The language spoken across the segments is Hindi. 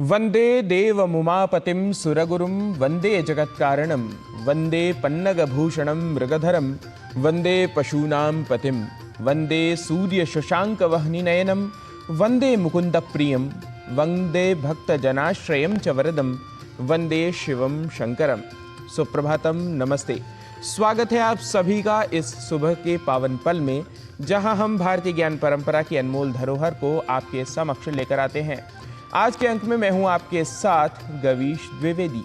वंदे देवमुमापतिं सुरगुरुं वंदे जगत्कारणं वंदे पन्नगभूषणं मृगधरं वंदे पशूनां पतिं वंदे सूर्यशशाङ्कवह्निनयनं वंदे मुकुन्दप्रियं वंदे भक्तजनाश्रयं च वरदं वंदे शिवं शंकरम। सुप्रभातम, नमस्ते। स्वागत है आप सभी का इस सुबह के पावन पल में, जहां हम भारतीय ज्ञान परंपरा की अनमोल धरोहर को आपके समक्ष लेकर आते हैं। आज के अंक में मैं हूं आपके साथ गवीश द्विवेदी।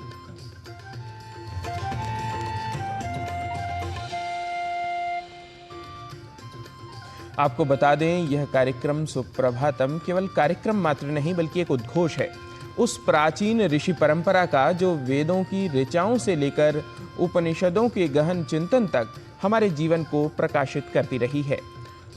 आपको बता दें, यह कार्यक्रम सुप्रभातम केवल कार्यक्रम मात्र नहीं बल्कि एक उद्घोष है उस प्राचीन ऋषि परंपरा का जो वेदों की ऋचाओं से लेकर उपनिषदों के गहन चिंतन तक हमारे जीवन को प्रकाशित करती रही है।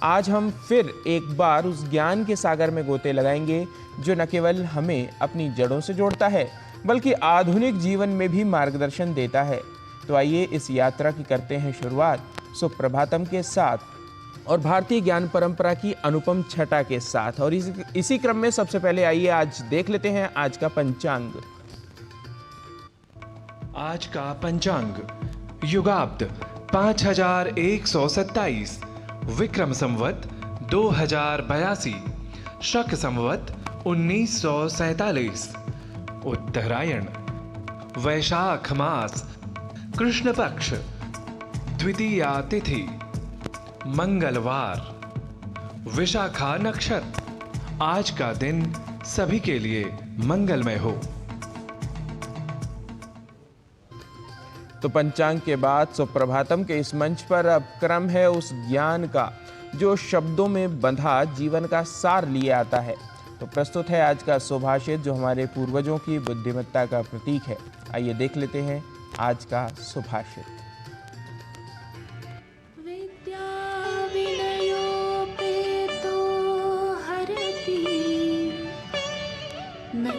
आज हम फिर एक बार उस ज्ञान के सागर में गोते लगाएंगे जो न केवल हमें अपनी जड़ों से जोड़ता है बल्कि आधुनिक जीवन में भी मार्गदर्शन देता है। तो आइए इस यात्रा की करते हैं शुरुआत सुप्रभातम के साथ और भारतीय ज्ञान परंपरा की अनुपम छटा के साथ। और इसी क्रम में सबसे पहले आइए आज देख लेते हैं आज का पंचांग। आज का पंचांग युगाब्द 5127, विक्रम संवत 2082, शक संवत 1947, उत्तरायण, वैशाख मास, कृष्ण पक्ष, द्वितीया तिथि, मंगलवार, विशाखा नक्षत्र। आज का दिन सभी के लिए मंगलमय हो। तो पंचांग के बाद सुप्रभातम के इस मंच पर अब क्रम है उस ज्ञान का जो शब्दों में बंधा जीवन का सार लिए आता है। तो प्रस्तुत है आज का सुभाषित जो हमारे पूर्वजों की बुद्धिमत्ता का प्रतीक है। आइए देख लेते हैं आज का सुभाषित।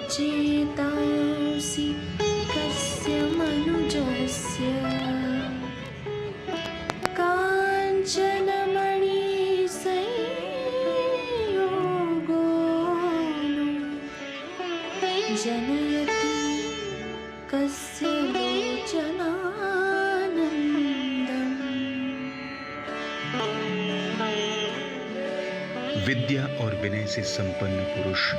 चेतांसि कस्य मनुजस्य काञ्चनमणिसंयोगो जनयति कस्य लोचनानन्दम्। विद्या और विनय से संपन्न पुरुष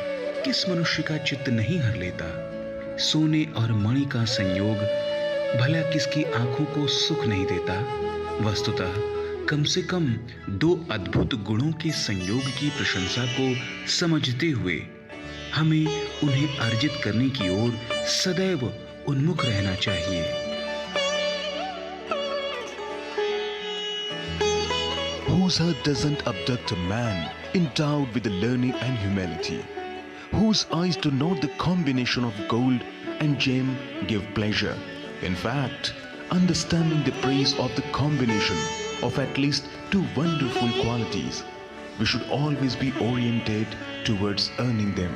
किस मनुष्य का चित्त नहीं हर लेता। सोने और मणि का संयोग भला किसकी आंखों को सुख नहीं देता। वस्तुतः कम से कम दो अद्भुत गुणों के संयोग की प्रशंसा को समझते हुए हमें उन्हें अर्जित करने की ओर सदैव उन्मुख रहना चाहिए। Whose heart doesn't abduct a man endowed with the learning and humility? Whose eyes do not the combination of gold and gem give pleasure? In fact, understanding the praise of the combination of at least two wonderful qualities, we should always be oriented towards earning them.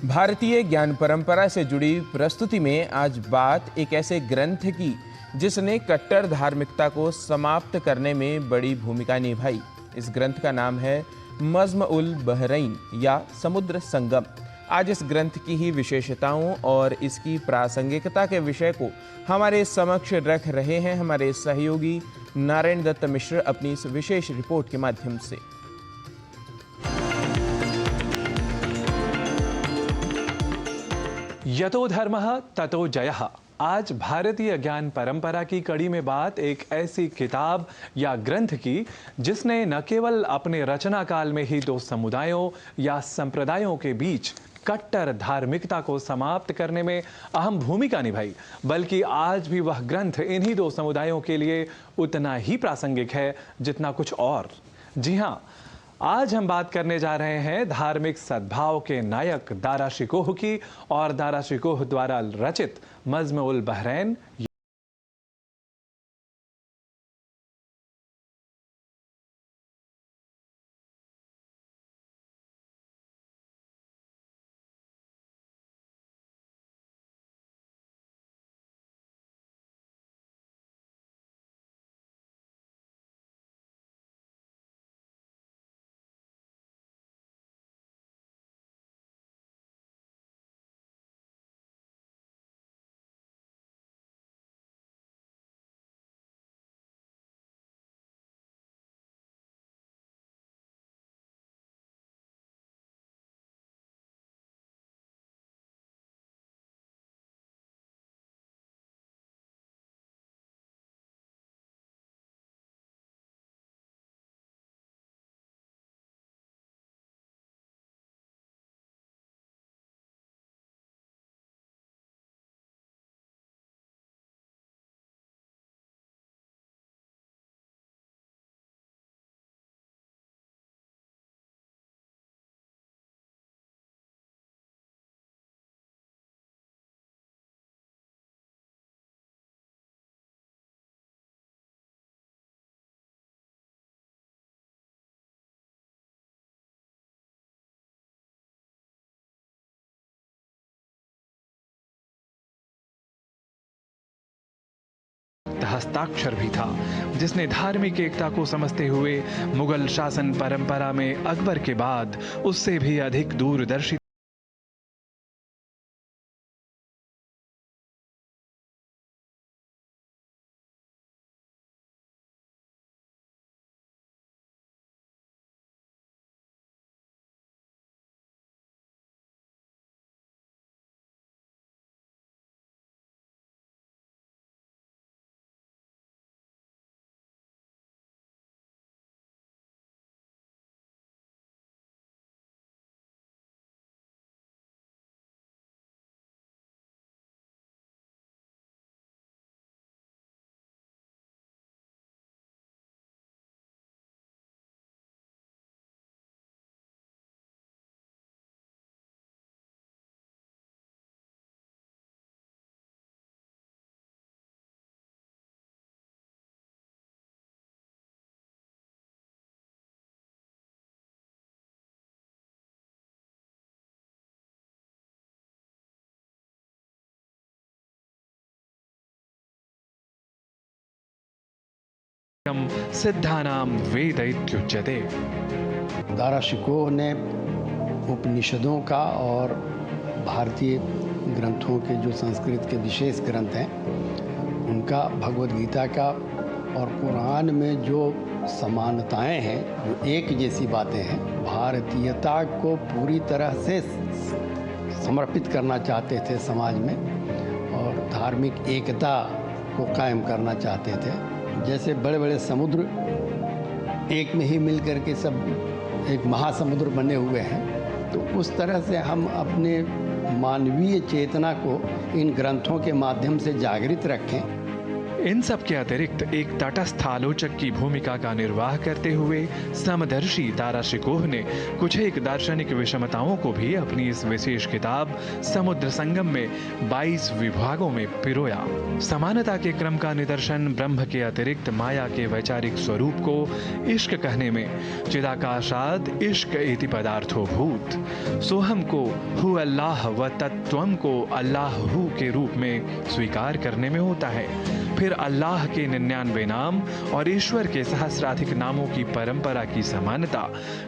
भारतीय ज्ञान परंपरा से जुड़ी प्रस्तुति में आज बात एक ऐसे ग्रंथ की जिसने कट्टर धार्मिकता को समाप्त करने में बड़ी भूमिका निभाई। इस ग्रंथ का नाम है मज्म-उल बहरैन या समुद्र संगम। आज इस ग्रंथ की ही विशेषताओं और इसकी प्रासंगिकता के विषय को हमारे समक्ष रख रहे हैं हमारे सहयोगी नारायण दत्त मिश्र अपनी इस विशेष रिपोर्ट के माध्यम से। यतो धर्मः ततो जयः। आज भारतीय ज्ञान परंपरा की कड़ी में बात एक ऐसी किताब या ग्रंथ की जिसने न केवल अपने रचना काल में ही दो समुदायों या संप्रदायों के बीच कट्टर धार्मिकता को समाप्त करने में अहम भूमिका निभाई, बल्कि आज भी वह ग्रंथ इन्हीं दो समुदायों के लिए उतना ही प्रासंगिक है जितना कुछ और। जी हाँ, आज हम बात करने जा रहे हैं धार्मिक सद्भाव के नायक दारा शिकोह की और दारा शिकोह द्वारा रचित मज्म-उल बहरैन सशक्त हस्ताक्षर भी था, जिसने धार्मिक एकता को समझते हुए मुगल शासन परंपरा में अकबर के बाद उससे भी अधिक दूरदर्शी सिद्धानाम वेद इत्युच्यते। दारा शिकोह ने उपनिषदों का और भारतीय ग्रंथों के जो संस्कृत के विशेष ग्रंथ हैं उनका, भगवद गीता का और कुरान में जो समानताएं हैं, जो एक जैसी बातें हैं, भारतीयता को पूरी तरह से समर्पित करना चाहते थे समाज में और धार्मिक एकता को कायम करना चाहते थे। जैसे बड़े बड़े समुद्र एक में ही मिल कर के सब एक महासमुद्र बने हुए हैं, तो उस तरह से हम अपने मानवीय चेतना को इन ग्रंथों के माध्यम से जागृत रखें। इन सब के अतिरिक्त एक तटस्थ आलोचक की भूमिका का निर्वाह करते हुए समदर्शी दारा शिकोह ने कुछ एक दार्शनिक विषमताओं को भी अपनी इस विशेष किताब समुद्र संगम में 22 विभागों में पिरोया। समानता के क्रम का निदर्शन ब्रह्म के अतिरिक्त माया के वैचारिक स्वरूप को इश्क कहने में चिदाकाशाद इश्क इति पदार्थो भूत, सोहम को हु अल्लाह व तत्त्वम को अल्लाह हु के रूप में स्वीकार करने में होता है। फिर अल्लाह के 99 नाम और ईश्वर के सहस्राधिक नामों की परंपरा की समानता,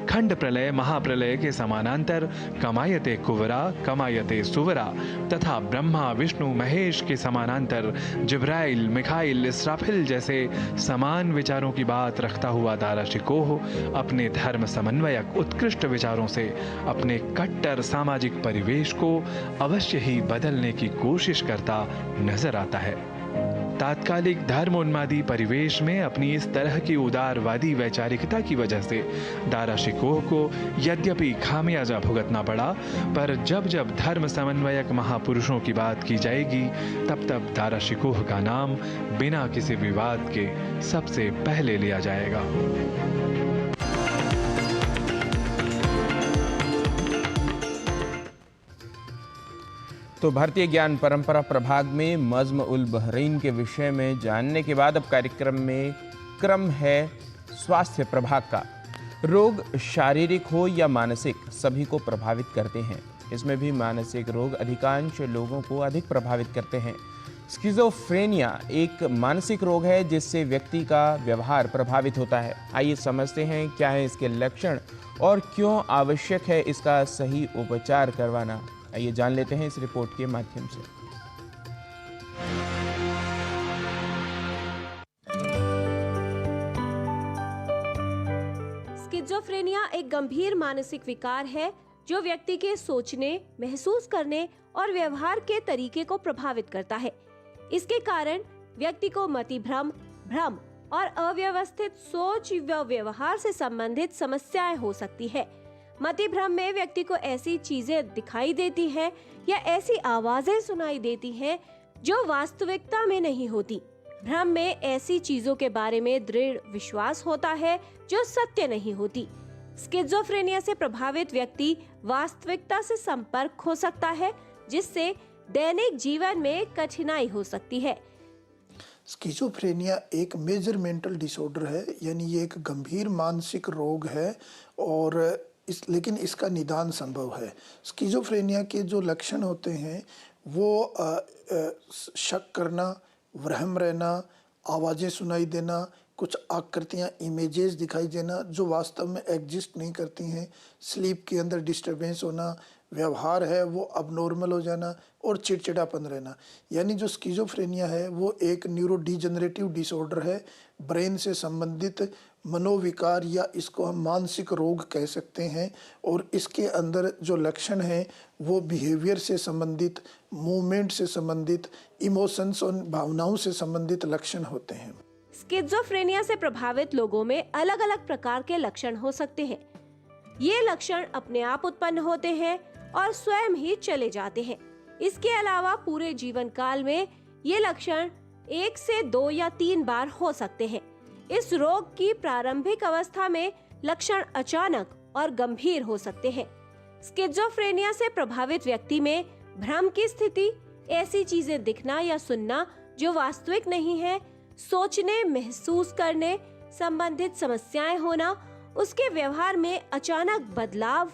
खंड प्रलय महाप्रलय के समानांतर कमायते कुवरा कमायते सुवरा तथा ब्रह्मा विष्णु महेश के समानांतर जिब्राइल मिखाइल इसराफिल जैसे समान विचारों की बात रखता हुआ दारा शिकोह अपने धर्म समन्वयक उत्कृष्ट विचारों से अपने कट्टर सामाजिक परिवेश को अवश्य ही बदलने की कोशिश करता नजर आता है। तात्कालिक धर्मोन्मादी परिवेश में अपनी इस तरह की उदारवादी वैचारिकता की वजह से दारा शिकोह को यद्यपि खामियाजा भुगतना पड़ा, पर जब जब धर्म समन्वयक महापुरुषों की बात की जाएगी तब तब दारा शिकोह का नाम बिना किसी विवाद के सबसे पहले लिया जाएगा। तो भारतीय ज्ञान परंपरा प्रभाग में मज़्म उल बहरैन के विषय में जानने के बाद अब कार्यक्रम में क्रम है स्वास्थ्य प्रभाग का। रोग शारीरिक हो या मानसिक सभी को प्रभावित करते हैं। इसमें भी मानसिक रोग अधिकांश लोगों को अधिक प्रभावित करते हैं। स्किज़ोफ्रेनिया एक मानसिक रोग है जिससे व्यक्ति का व्यवहार प्रभावित होता है। आइए समझते हैं क्या है इसके लक्षण और क्यों आवश्यक है इसका सही उपचार करवाना। आइए जान लेते हैं इस रिपोर्ट के माध्यम से। स्किज़ोफ्रेनिया एक गंभीर मानसिक विकार है जो व्यक्ति के सोचने, महसूस करने और व्यवहार के तरीके को प्रभावित करता है। इसके कारण व्यक्ति को मतिभ्रम, भ्रम और अव्यवस्थित सोच व व्यवहार से संबंधित समस्याएं हो सकती है। मतिभ्रम में व्यक्ति को ऐसी चीजें दिखाई देती हैं या ऐसी आवाजें सुनाई देती हैं जो वास्तविकता में नहीं होती। भ्रम में ऐसी चीजों के बारे में दृढ़ विश्वास होता है जो सत्य नहीं होती। स्किज़ोफ्रेनिया से प्रभावित व्यक्ति वास्तविकता से संपर्क खो सकता है, जिससे दैनिक जीवन में कठिनाई हो सकती है। स्किज़ोफ्रेनिया एक मेजर मेंटल डिसऑर्डर है, यानी ये एक गंभीर मानसिक रोग है और लेकिन इसका निदान संभव है। स्किज़ोफ्रेनिया के जो लक्षण होते हैं वो शक करना, वहम रहना, आवाज़ें सुनाई देना, कुछ आकृतियाँ, इमेजेस दिखाई देना जो वास्तव में एग्जिस्ट नहीं करती हैं, स्लीप के अंदर डिस्टरबेंस होना, व्यवहार है वो अबनॉर्मल हो जाना और चिड़चिड़ापन रहना। यानी जो स्किज़ोफ्रेनिया है वो एक न्यूरो डिजेनरेटिव डिसऑर्डर है, ब्रेन से संबंधित मनोविकार या इसको हम मानसिक रोग कह सकते हैं। और इसके अंदर जो लक्षण हैं वो बिहेवियर से संबंधित, मूवमेंट से संबंधित, इमोशंस और भावनाओं से संबंधित लक्षण होते हैं। स्किज़ोफ्रेनिया से प्रभावित लोगों में अलग अलग प्रकार के लक्षण हो सकते हैं। ये लक्षण अपने आप उत्पन्न होते हैं और स्वयं ही चले जाते हैं। इसके अलावा पूरे जीवन काल में ये लक्षण 1 से 2 या 3 बार हो सकते हैं। इस रोग की प्रारंभिक अवस्था में लक्षण अचानक और गंभीर हो सकते हैं। स्किज़ोफ्रेनिया से प्रभावित व्यक्ति में भ्रम की स्थिति, ऐसी चीजें दिखना या सुनना जो वास्तविक नहीं है, सोचने, महसूस करने संबंधित समस्याएं होना, उसके व्यवहार में अचानक बदलाव,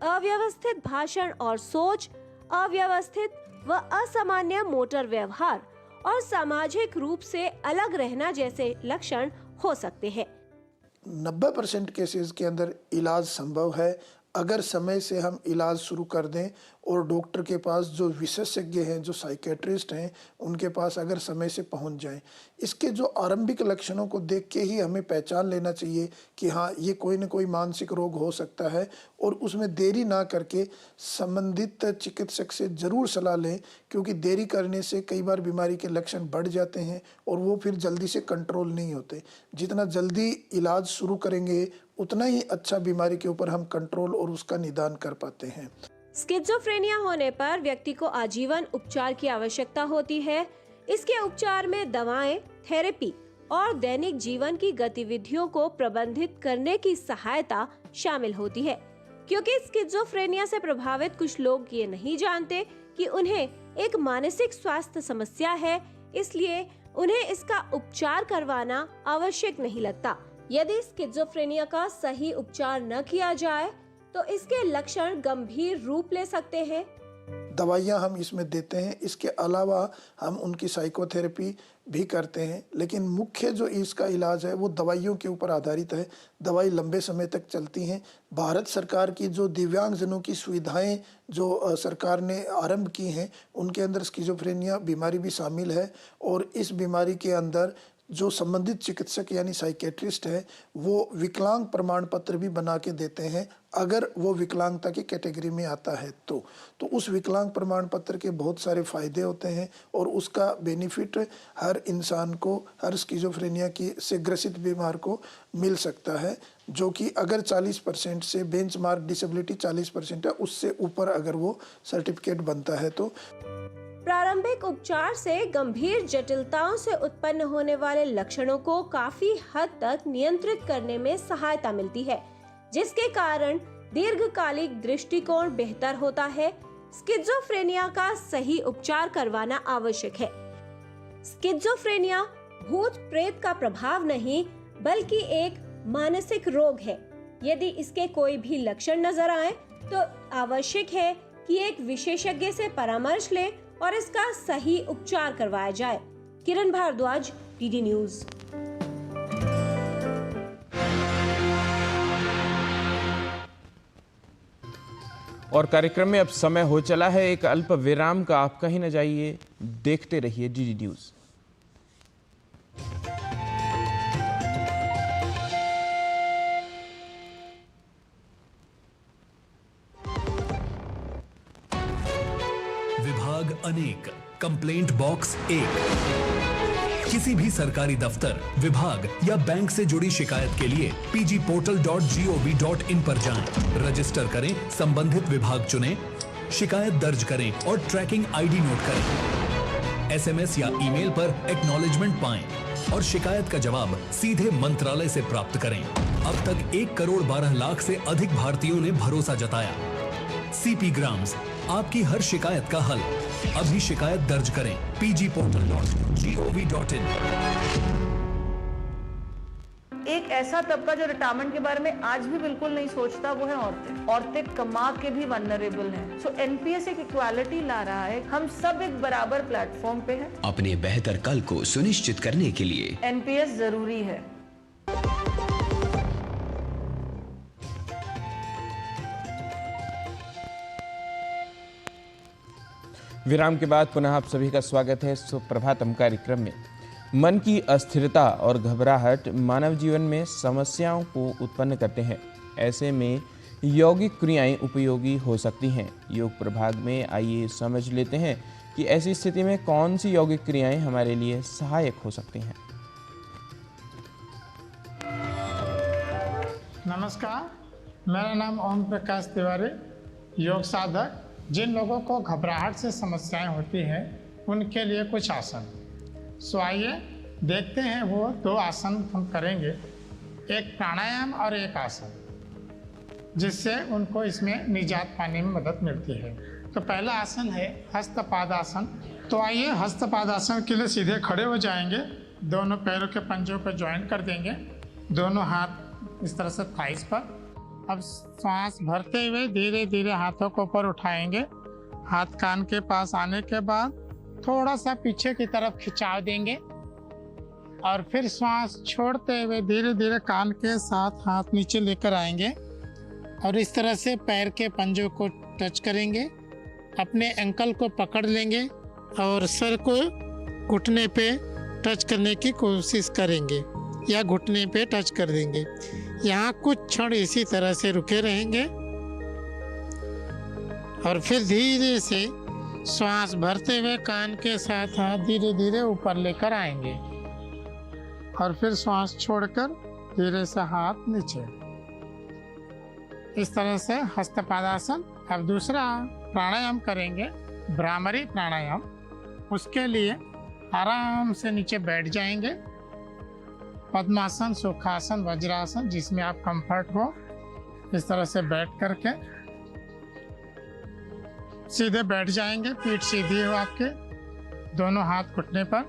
अव्यवस्थित भाषण और सोच, अव्यवस्थित व असामान्य मोटर व्यवहार और सामाजिक रूप से अलग रहना जैसे लक्षण हो सकते हैं। 90% केसेस के अंदर इलाज संभव है अगर समय से हम इलाज शुरू कर दें और डॉक्टर के पास जो विशेषज्ञ हैं, जो साइकेट्रिस्ट हैं, उनके पास अगर समय से पहुंच जाएं। इसके जो आरंभिक लक्षणों को देख के ही हमें पहचान लेना चाहिए कि हाँ, ये कोई न कोई मानसिक रोग हो सकता है और उसमें देरी ना करके संबंधित चिकित्सक से ज़रूर सलाह लें, क्योंकि देरी करने से कई बार बीमारी के लक्षण बढ़ जाते हैं और वो फिर जल्दी से कंट्रोल नहीं होते। जितना जल्दी इलाज शुरू करेंगे उतना ही अच्छा बीमारी के ऊपर हम कंट्रोल और उसका निदान कर पाते हैं। स्किज़ोफ्रेनिया होने पर व्यक्ति को आजीवन उपचार की आवश्यकता होती है। इसके उपचार में दवाएं, थेरेपी और दैनिक जीवन की गतिविधियों को प्रबंधित करने की सहायता शामिल होती है। क्योंकि स्किज़ोफ्रेनिया से प्रभावित कुछ लोग ये नहीं जानते कि उन्हें एक मानसिक स्वास्थ्य समस्या है, इसलिए उन्हें इसका उपचार करवाना आवश्यक नहीं लगता। यदि स्किज़ोफ्रेनिया का सही उपचार न किया जाए तो इसके लक्षण गंभीर रूप ले सकते हैं। दवाइयाँ हम इसमें देते हैं, इसके अलावा हम उनकी साइकोथेरेपी भी करते हैं, लेकिन मुख्य जो इसका इलाज है वो दवाइयों के ऊपर आधारित है। दवाई लंबे समय तक चलती हैं। भारत सरकार की जो दिव्यांगजनों की सुविधाएं जो सरकार ने आरंभ की हैं, उनके अंदर स्किज़ोफ्रेनिया बीमारी भी शामिल है और इस बीमारी के अंदर जो संबंधित चिकित्सक यानी साइकेट्रिस्ट है वो विकलांग प्रमाण पत्र भी बना के देते हैं अगर वो विकलांगता की कैटेगरी में आता है तो उस विकलांग प्रमाण पत्र के बहुत सारे फ़ायदे होते हैं और उसका बेनिफिट हर इंसान को, हर स्किज़ोफ्रेनिया की से ग्रसित बीमार को मिल सकता है, जो कि अगर 40% से बेंचमार्क डिसेबिलिटी 40% है, उससे ऊपर अगर वो सर्टिफिकेट बनता है तो। प्रारंभिक उपचार से गंभीर जटिलताओं से उत्पन्न होने वाले लक्षणों को काफी हद तक नियंत्रित करने में सहायता मिलती है, जिसके कारण दीर्घकालिक दृष्टिकोण बेहतर होता है। स्किज़ोफ्रेनिया का सही उपचार करवाना आवश्यक है। स्किज़ोफ्रेनिया भूत प्रेत का प्रभाव नहीं बल्कि एक मानसिक रोग है। यदि इसके कोई भी लक्षण नजर आए तो आवश्यक है कि एक विशेषज्ञ से परामर्श लें और इसका सही उपचार करवाया जाए। किरण भारद्वाज, डीडी न्यूज। और कार्यक्रम में अब समय हो चला है एक अल्प विराम का। आप कहीं न जाइए, देखते रहिए डीडी न्यूज। विभाग अनेक, कंप्लेंट बॉक्स 1। किसी भी सरकारी दफ्तर, विभाग या बैंक से जुड़ी शिकायत के लिए pgportal.gov.in पर जाएं, रजिस्टर करें, संबंधित विभाग चुनें, शिकायत दर्ज करें और ट्रैकिंग आईडी नोट करें। एसएमएस या ईमेल पर एक्नॉलेजमेंट पाएं और शिकायत का जवाब सीधे मंत्रालय से प्राप्त करें। अब तक 1 करोड़ 12 लाख से अधिक भारतीयों ने भरोसा जताया। सीपी ग्राम्स, आपकी हर शिकायत का हल। अभी शिकायत दर्ज करें pgportal.gov.in। एक एक ऐसा तबका जो रिटायरमेंट के बारे में आज भी बिल्कुल नहीं सोचता, वो है औरतें। औरतें कमा के भी वल्नरेबल हैं। सो एनपीएस एक इक्वालिटी ला रहा है, हम सब एक बराबर प्लेटफॉर्म पे हैं। अपने बेहतर कल को सुनिश्चित करने के लिए एनपीएस जरूरी है। विराम के बाद पुनः आप सभी का स्वागत है सुप्रभातम कार्यक्रम में। मन की अस्थिरता और घबराहट मानव जीवन में समस्याओं को उत्पन्न करते हैं। ऐसे में यौगिक क्रियाएं उपयोगी हो सकती हैं। योग प्रभाग में आइए समझ लेते हैं कि ऐसी स्थिति में कौन सी यौगिक क्रियाएं हमारे लिए सहायक हो सकती हैं। नमस्कार, मेरा नाम ओम प्रकाश तिवारी, योग साधक। जिन लोगों को घबराहट से समस्याएं होती हैं उनके लिए कुछ आसन। सो आइए देखते हैं, वो 2 आसन हम करेंगे, एक प्राणायाम और एक आसन, जिससे उनको इसमें निजात पाने में मदद मिलती है। तो पहला आसन है हस्तपादासन। तो आइए हस्तपादासन के लिए सीधे खड़े हो जाएंगे, दोनों पैरों के पंजों पर ज्वाइन कर देंगे, दोनों हाथ इस तरह से थाइस पर। अब सांस भरते हुए धीरे धीरे हाथों को ऊपर उठाएंगे। हाथ कान के पास आने के बाद थोड़ा सा पीछे की तरफ खिंचाव देंगे और फिर श्वास छोड़ते हुए धीरे धीरे कान के साथ हाथ नीचे लेकर आएंगे और इस तरह से पैर के पंजों को टच करेंगे। अपने एंकल को पकड़ लेंगे और सर को घुटने पे टच करने की कोशिश करेंगे या घुटने पे टच कर देंगे। यहाँ कुछ क्षण इसी तरह से रुके रहेंगे और फिर धीरे से श्वास भरते हुए कान के साथ हाथ धीरे धीरे ऊपर लेकर आएंगे और फिर श्वास छोड़कर धीरे से हाथ नीचे। इस तरह से हस्तपादासन। अब दूसरा प्राणायाम करेंगे, भ्रामरी प्राणायाम। उसके लिए आराम से नीचे बैठ जाएंगे, पद्मासन, सुखासन, वज्रासन, जिसमें आप कंफर्ट हो। इस तरह से बैठ करके सीधे बैठ जाएंगे, पीठ सीधी हो आपके, दोनों हाथ घुटने पर।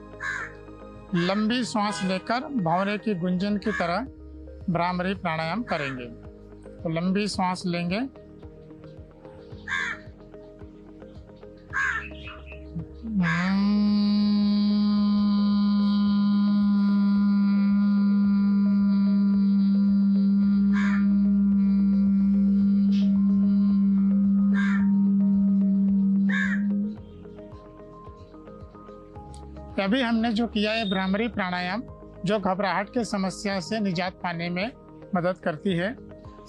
लंबी सांस लेकर भंवरे की गुंजन की तरह भ्रामरी प्राणायाम करेंगे। तो लंबी सांस लेंगे, अभी हमने जो किया है भ्रामरी प्राणायाम, जो घबराहट के समस्या से निजात पाने में मदद करती है।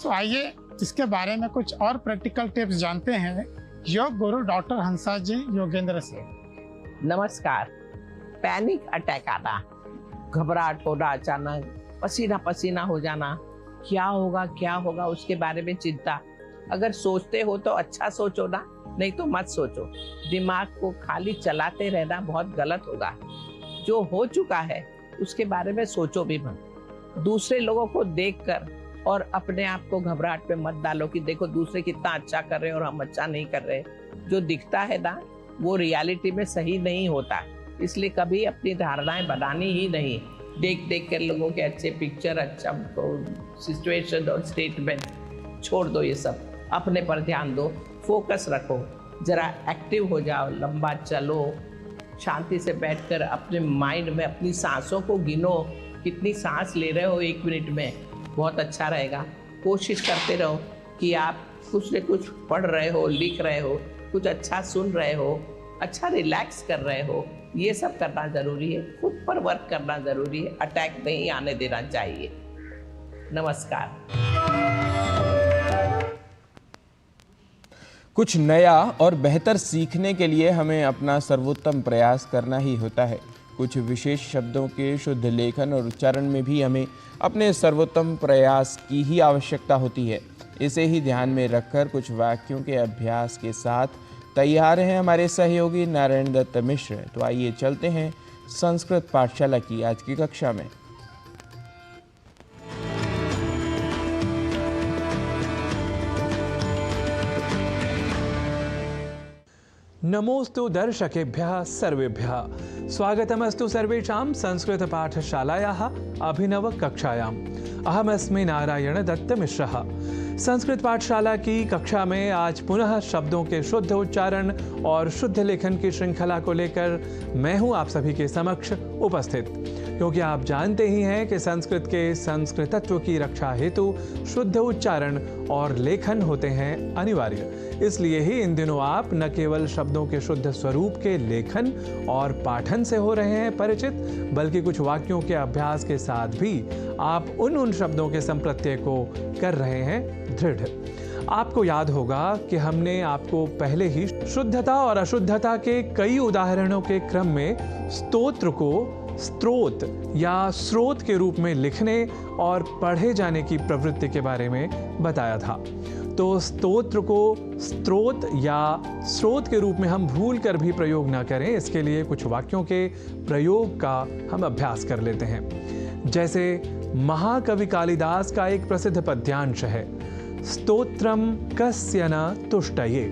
तो आइए इसके बारे में कुछ और प्रैक्टिकल टिप्स जानते हैं योग गुरु डॉक्टर हंसा जी योगेंद्र से। नमस्कार। पैनिक अटैक आना, घबराहट होना, अचानक पसीना पसीना हो जाना, क्या होगा उसके बारे में चिंता। अगर सोचते हो तो अच्छा सोचो ना, नहीं तो मत सोचो। दिमाग को खाली चलाते रहना बहुत गलत होगा। जो हो चुका है उसके बारे में सोचो भी मत। दूसरे लोगों को देखकर और अपने आप को घबराहट में मत डालो कि देखो दूसरे कितना अच्छा कर रहे हैं और हम अच्छा नहीं कर रहे। जो दिखता है ना वो रियलिटी में सही नहीं होता, इसलिए कभी अपनी धारणाएं बनानी ही नहीं। देख देख कर लोगों के अच्छे पिक्चर, अच्छा सिचुएशन और स्टेटमेंट छोड़ दो। ये सब अपने पर ध्यान दो, फोकस रखो, जरा एक्टिव हो जाओ, लंबा चलो, शांति से बैठकर अपने माइंड में अपनी सांसों को गिनो, कितनी सांस ले रहे हो 1 मिनट में, बहुत अच्छा रहेगा। कोशिश करते रहो कि आप कुछ न कुछ पढ़ रहे हो, लिख रहे हो, कुछ अच्छा सुन रहे हो, अच्छा रिलैक्स कर रहे हो। ये सब करना ज़रूरी है, खुद पर वर्क करना ज़रूरी है। अटैक नहीं आने देना चाहिए। नमस्कार। कुछ नया और बेहतर सीखने के लिए हमें अपना सर्वोत्तम प्रयास करना ही होता है। कुछ विशेष शब्दों के शुद्ध लेखन और उच्चारण में भी हमें अपने सर्वोत्तम प्रयास की ही आवश्यकता होती है। इसे ही ध्यान में रखकर कुछ वाक्यों के अभ्यास के साथ तैयार हैं हमारे सहयोगी नारायण दत्त मिश्र। तो आइए चलते हैं संस्कृत पाठशाला की आज की कक्षा में। नमोस्तु दर्शकेभ्यः सर्वेभ्यः। स्वागतमस्तु सर्वेषां संस्कृत पाठशालायाः अभिनव कक्षायाम्। अहमस्मि नारायण दत्त मिश्रः। संस्कृत पाठशाला की कक्षा में आज पुनः शब्दों के शुद्ध उच्चारण और शुद्ध लेखन की श्रृंखला को लेकर मैं हूं आप सभी के समक्ष उपस्थित, क्योंकि आप जानते ही हैं कि संस्कृत के संस्कृतत्व की रक्षा हेतु शुद्ध उच्चारण और लेखन होते हैं अनिवार्य। इसलिए ही इन दिनों आप न केवल शब्दों के शुद्ध स्वरूप के लेखन और पाठन से हो रहे हैं परिचित, बल्कि कुछ वाक्यों के अभ्यास के साथ भी आप उन शब्दों के संप्रत्यय को कर रहे हैं दृढ़। आपको याद होगा कि हमने आपको पहले ही शुद्धता और अशुद्धता के कई उदाहरणों के क्रम में स्तोत्र को स्त्रोत या स्रोत के रूप में लिखने और पढ़े जाने की प्रवृत्ति के बारे में बताया था। तो स्तोत्र को स्त्रोत या स्रोत के रूप में हम भूल कर भी प्रयोग ना करें, इसके लिए कुछ वाक्यों के प्रयोग का हम अभ्यास कर लेते हैं। जैसे महाकवि कालिदास का एक प्रसिद्ध पद्यांश है, स्तोत्रम कस्य न तुष्टये,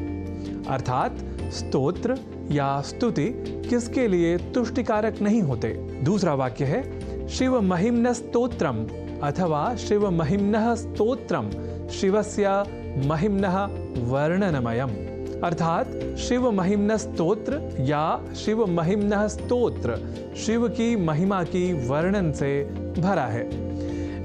अर्थात स्तोत्र या स्तुति किसके लिए तुष्टिकारक नहीं होते। दूसरा वाक्य है शिव महिम्न स्तोत्रम अथवा शिव महिम्नः स्तोत्रम शिवस्य महिम्नः वर्णनमयम्, अर्थात शिव महिम्न स्तोत्र या शिव महिम्नः स्तोत्र शिव की महिमा की वर्णन से भरा है।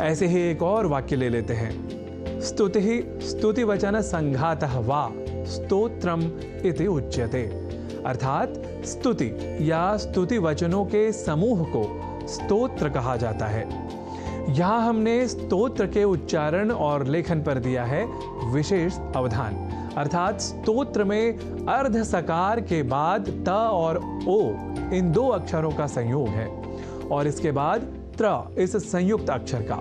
ऐसे ही एक और वाक्य ले लेते हैं, स्तुति स्तुतिवचन संघातः वा स्तोत्रम इति उच्यते, अर्थात स्तुति या स्तुति वचनों के समूह को स्तोत्र कहा जाता है। यहाँ हमने स्तोत्र के उच्चारण और लेखन पर दिया है विशेष अवधान, अर्थात स्तोत्र में अर्ध सकार के बाद त और ओ इन दो अक्षरों का संयोग है और इसके बाद त्र इस संयुक्त अक्षर का।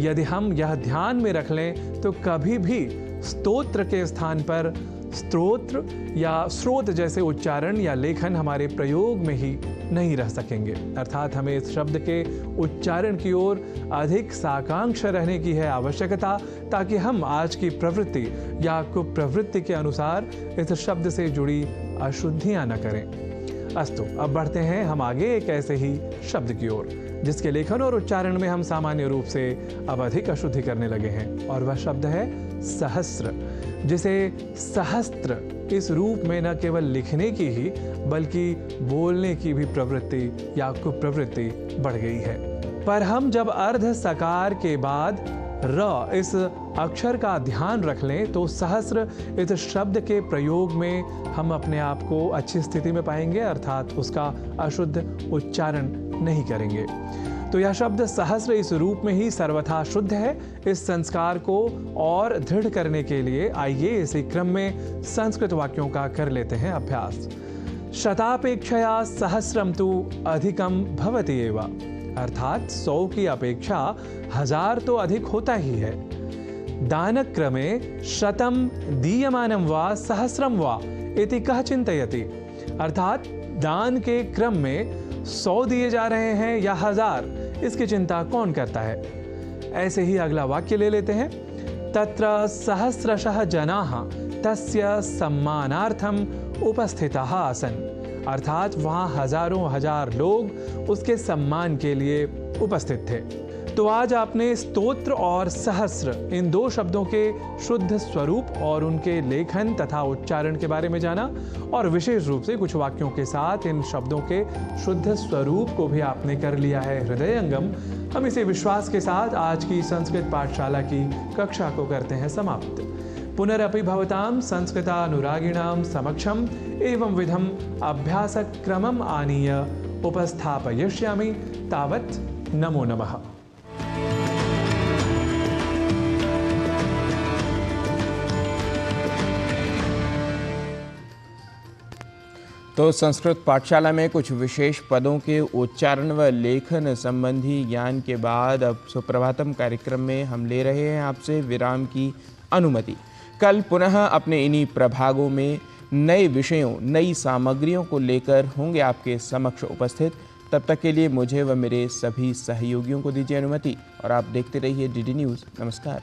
यदि हम यह ध्यान में रख लें तो कभी भी स्तोत्र के स्थान पर स्तोत्र या स्रोत जैसे उच्चारण या लेखन हमारे प्रयोग में ही नहीं रह सकेंगे। अर्थात हमें इस शब्द के उच्चारण की ओर अधिक साकांक्ष रहने की है आवश्यकता, ताकि हम आज की प्रवृत्ति या कुप्रवृत्ति के अनुसार इस शब्द से जुड़ी अशुद्धियां न करें। अस्तु, अब बढ़ते हैं हम आगे एक ऐसे ही शब्द की ओर जिसके लेखन और उच्चारण में हम सामान्य रूप से अब अधिक अशुद्धि करने लगे हैं, और वह शब्द है सहस्र, जिसे सहस्त्र इस रूप में न केवल लिखने की ही बल्कि बोलने की भी प्रवृत्ति या कुप्रवृत्ति बढ़ गई है। पर हम जब अर्ध सकार के बाद र इस अक्षर का ध्यान रख लें तो सहस्र इस शब्द के प्रयोग में हम अपने आप को अच्छी स्थिति में पाएंगे, अर्थात उसका अशुद्ध उच्चारण नहीं करेंगे। तो यह शब्द सहस्र इस रूप में ही सर्वथा शुद्ध है। इस संस्कार को और दृढ़ करने के लिए आइए इसी क्रम में संस्कृत वाक्यों का कर लेते हैं अभ्यास। शतापेक्षया सहस्रम तु अधिकम भवति एव, अर्थात 100 की अपेक्षा 1000 तो अधिक होता ही है। दानक्रमे शतम दीयमानं वा सहस्रम वा इति कः चिन्तयति, अर्थात दान के क्रम में 100 दिए जा रहे हैं या 1000, इसकी चिंता कौन करता है। ऐसे ही अगला वाक्य ले लेते हैं, तत्र सहस्रशः जनाः तस्य सम्मानार्थम उपस्थिताः आसन्, अर्थात वहाँ हजारों हजार लोग उसके सम्मान के लिए उपस्थित थे। तो आज आपने स्तोत्र और सहस्र इन दो शब्दों के शुद्ध स्वरूप और उनके लेखन तथा उच्चारण के बारे में जाना, और विशेष रूप से कुछ वाक्यों के साथ इन शब्दों के शुद्ध स्वरूप को भी आपने कर लिया है हृदयंगम। हम इसी विश्वास के साथ आज की संस्कृत पाठशाला की कक्षा को करते हैं समाप्त। पुनरपि भवतां संस्कृतानुरागिणां समक्षम एवं विधम अभ्यासक्रमम् आनीय उपस्थापयिष्यामि। तावत् नमो नमः। तो संस्कृत पाठशाला में कुछ विशेष पदों के उच्चारण व लेखन संबंधी ज्ञान के बाद अब सुप्रभातम कार्यक्रम में हम ले रहे हैं आपसे विराम की अनुमति। कल पुनः अपने इन्हीं प्रभागों में नए विषयों, नई सामग्रियों को लेकर होंगे आपके समक्ष उपस्थित। तब तक के लिए मुझे व मेरे सभी सहयोगियों को दीजिए अनुमति और आप देखते रहिए डीडी न्यूज़। नमस्कार।